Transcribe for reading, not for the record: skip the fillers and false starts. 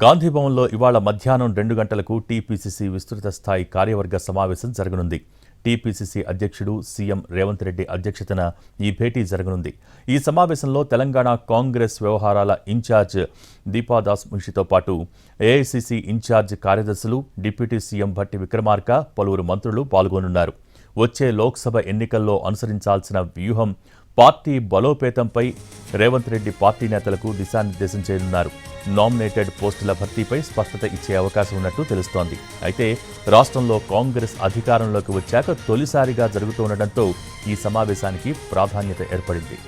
గాంధీభవన్లో ఇవాళ మధ్యాహ్నం 2 గంటలకు టీపీసీసీ విస్తృత స్థాయి కార్యవర్గ సమావేశం జరగనుంది. టీపీసీసీ అధ్యక్షుడు సీఎం రేవంత్ రెడ్డి అధ్యక్షతన ఈ భేటీ జరగనుంది. ఈ సమావేశంలో తెలంగాణ కాంగ్రెస్ వ్యవహారాల ఇన్ఛార్జ్ దీపాదాస్ మున్షితో పాటు ఏఐసీసీ ఇన్ఛార్జ్ కార్యదర్శులు, డిప్యూటీ సీఎం భట్టి విక్రమార్క, పలువురు మంత్రులు పాల్గొనున్నారు. వచ్చే లోక్సభ ఎన్నికల్లో అనుసరించాల్సిన వ్యూహం, పార్టీ బలోపేతంపై రేవంత్ రెడ్డి పార్టీ నేతలకు దిశానిర్దేశం చేయనున్నారు. నామినేటెడ్ పోస్టుల భర్తీపై స్పష్టత ఇచ్చే అవకాశం ఉన్నట్టు తెలుస్తోంది. అయితే రాష్ట్రంలో కాంగ్రెస్ అధికారంలోకి వచ్చాక తొలిసారిగా జరుగుతుండటంతో ఈ సమావేశానికి ప్రాధాన్యత ఏర్పడింది.